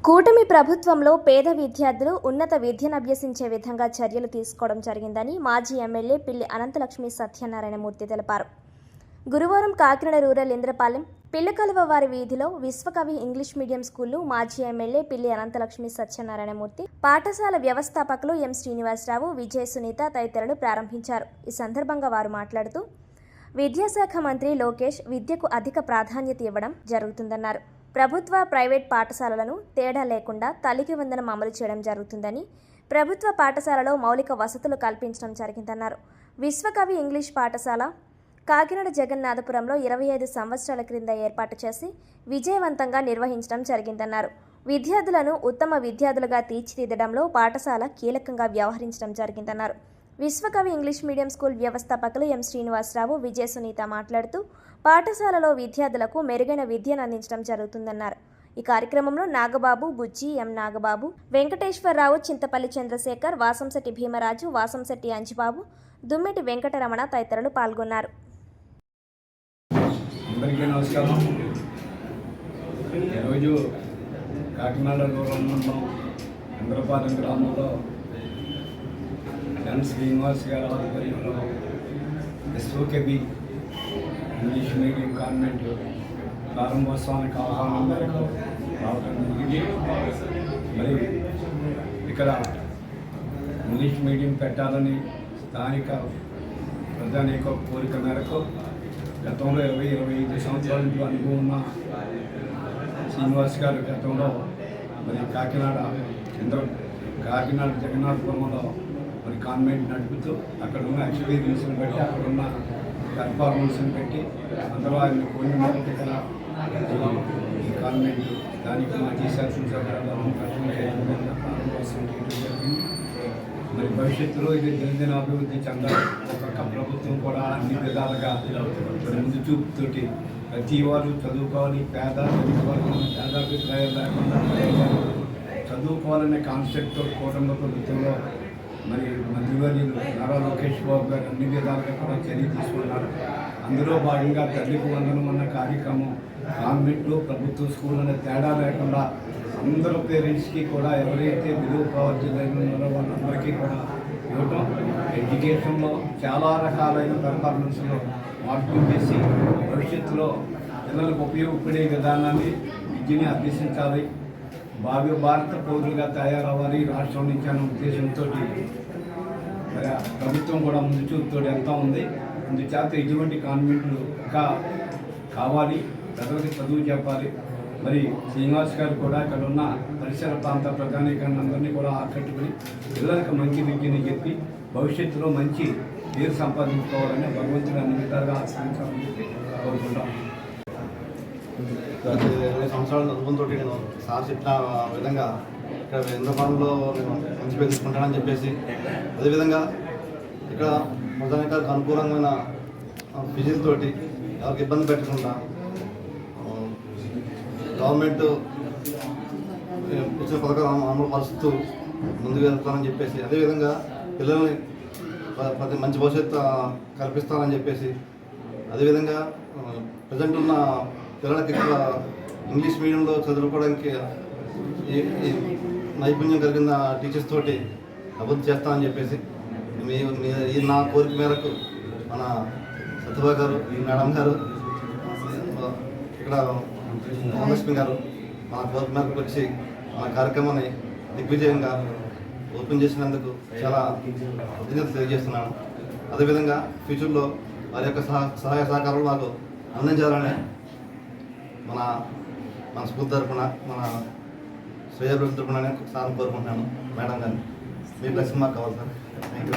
కూటమి ప్రభుత్వంలో పేద విద్యార్థులు ఉన్నత విద్యను అభ్యసించే విధంగా చర్యలు తీసుకోవడం జరిగిందని మాజీ ఎమ్మెల్యే పిల్లి అనంతలక్ష్మి సత్యనారాయణమూర్తి తెలిపారు. గురువారం కాకినాడ రూరల్ ఇంద్రపాలెం పిల్లకలువ వారి వీధిలో విశ్వకవి ఇంగ్లీష్ మీడియం స్కూల్లో మాజీ ఎమ్మెల్యే పిల్లి అనంతలక్ష్మి సత్యనారాయణమూర్తి పాఠశాల వ్యవస్థాపకులు ఎం శ్రీనివాసరావు, విజయ సునీత తదితరులు ప్రారంభించారు. ఈ సందర్భంగా వారు మాట్లాడుతూ విద్యాశాఖ మంత్రి లోకేష్ విద్యకు అధిక ప్రాధాన్యత ఇవ్వడం జరుగుతుందన్నారు. ప్రభుత్వ, ప్రైవేట్ పాఠశాలలను తేడా లేకుండా తల్లికి వందనం అమలు చేయడం జరుగుతుందని, ప్రభుత్వ పాఠశాలలో మౌలిక వసతులు కల్పించడం జరిగిందన్నారు. విశ్వకవి ఇంగ్లీష్ పాఠశాల కాకినాడ జగన్నాథపురంలో 25 సంవత్సరాల క్రింద ఏర్పాటు చేసి విజయవంతంగా నిర్వహించడం జరిగిందన్నారు. విద్యార్థులను ఉత్తమ విద్యార్థులుగా తీర్చిదిద్దడంలో పాఠశాల కీలకంగా వ్యవహరించడం జరిగిందన్నారు. విశ్వకవి ఇంగ్లీష్ మీడియం స్కూల్ వ్యవస్థాపకులు ఎం శ్రీనివాసరావు, విజయ సునీత మాట్లాడుతూ పాఠశాలలో విద్యార్థులకు మెరుగైన విద్యను అందించడం జరుగుతుందన్నారు. ఈ కార్యక్రమంలో నాగబాబు, బుజ్జి, ఎం నాగబాబు, వెంకటేశ్వరరావు, చింతపల్లి చంద్రశేఖర్, వాసంశెట్టి భీమరాజు, వాసంశెట్టి అంజిబాబు, దుమ్మెటి వెంకటరమణ తదితరులు పాల్గొన్నారు. అందరికీ నమస్కారం. ఈరోజు కాకినాడ రూరల్ మండలం ఇంద్రపాలెం గ్రామంలో ఎన్ శ్రీనివాస్ గారి ఆధ్వర్యంలో విశ్వకవి ఇంగ్లీష్ మీడియం కాన్వెంట్ ప్రారంభోత్సవానికి ఆహ్వానం మేరకు రావడం జరిగింది. మరి ఇక్కడ ఇంగ్లీష్ మీడియం పెట్టాలని స్థానిక ప్రజానీక కోరిక మేరకు గతంలో 20-25 సంవత్సరాల నుంచి అనుభవం ఉన్న శ్రీనివాస్ గారు గతంలో మరి కాకినాడ జగన్నాథపురంలో మరి కాన్వెంట్ నడుపుతూ అక్కడ ఉన్న ఎక్స్పీరియన్స్ని బట్టి అక్కడ ఉన్న పెర్ఫార్మెన్స్ని పెట్టి అందరూ ఆయన కొన్ని మంది ఇక్కడ ఈ కాన్వెంట్ దానికి మాజీ శాసనసభ్యులు మరి భవిష్యత్తులో ఇది దినదిన అభివృద్ధి చెందాలి. ఒక్కొక్క ప్రభుత్వం కూడా అన్ని విధాలుగా ముందు చూపుతోటి ప్రతి వారు చదువుకోవాలి, పేదాభిప్రాయాలు లేకుండా చదువుకోవాలనే కాన్సెప్ట్తో కూటమి ప్రభుత్వంలో మరి మంత్రివర్యులు నారా లోకేష్ బాబు గారు అన్ని విధాలుగా కూడా చర్య తీసుకున్నారు. అందులో భాగంగా తల్లికి వందనం అన్న కార్యక్రమం కాన్వెంట్లో ప్రభుత్వ స్కూల్ అనే తేడా లేకుండా అందరూ పేరెంట్స్కి కూడా ఎవరైతే బిలో పావర్టీ లైన్ ఉన్నారో వాళ్ళందరికీ కూడా ఇవ్వటం, ఎడ్యుకేషన్లో చాలా రకాలైన పెర్ఫార్మెన్స్లో మార్పులు చేసి భవిష్యత్తులో పిల్లలకు ఉపయోగపడే విధానాన్ని విద్యని అభ్యసించాలి, భారత పౌరులుగా తయారవ్వాలి రాష్ట్రం నుంచి అన్న ఉద్దేశంతో ప్రభుత్వం కూడా ముందు చూపుతో ఎంత ఉంది. అందుచేత ఇటువంటి కాన్వెంట్లు ఇంకా కావాలి, ప్రజలకు చదువు చెప్పాలి. మరి శ్రీనివాస్ గారు కూడా ఇక్కడ ఉన్న పరిసర ప్రాంత ప్రజానీకాన్ని అందరినీ కూడా ఆకట్టుకుని పిల్లలకు మంచి విద్యని చెప్పి భవిష్యత్తులో మంచి పేరు సంపాదించుకోవాలని భగవంతుడు అన్ని విధాలుగా ఆశ్రయించాలని చెప్పి కోరుకుంటాం. 20 సంవత్సరాల అనుభవంతో నేను సార్ చెప్పిన విధంగా ఇక్కడ ఇంద్రపాలెంలో నేను మంచి పేరు తీసుకుంటానని చెప్పేసి, అదేవిధంగా ఇక్కడ ప్రజానికాలకు అనుకూలమైన ఫీజులతోటి ఎవరికి ఇబ్బంది పెట్టకుండా గవర్నమెంట్ ఇచ్చిన పథకాలు అమలు పరుస్తూ ముందుకు వెళ్తానని చెప్పేసి, అదేవిధంగా పిల్లల్ని ప్రతి మంచి భవిష్యత్తు కల్పిస్తానని చెప్పేసి, అదేవిధంగా ప్రజెంట్ ఉన్న పిల్లలకి ఇక్కడ ఇంగ్లీష్ మీడియంలో చదువుకోవడానికి నైపుణ్యం కలిగిన టీచర్స్ తోటి అభివృద్ధి చేస్తామని చెప్పేసి నా కోరిక మేరకు మన సత్యభా గారు, మేడం గారు, ఇక్కడ మహాలక్ష్మి గారు మన కోరిక మేరకు వచ్చి మన కార్యక్రమాన్ని దిగ్విజయంగా ఓపెన్ చేసినందుకు చాలా కృతజ్ఞతలు తెలియజేస్తున్నాను. అదేవిధంగా ఫ్యూచర్లో వారి యొక్క సహాయ సహకారాలు నాకు అందించాలని మన స్కూల్ తరఫున, మన శ్రేయాభివృద్ధి తరఫున సార్ని కోరుకుంటున్నాను. మేడం గారిని మీ బ్లెస్సింగ్ మాకు కావాలి సార్. Thank you.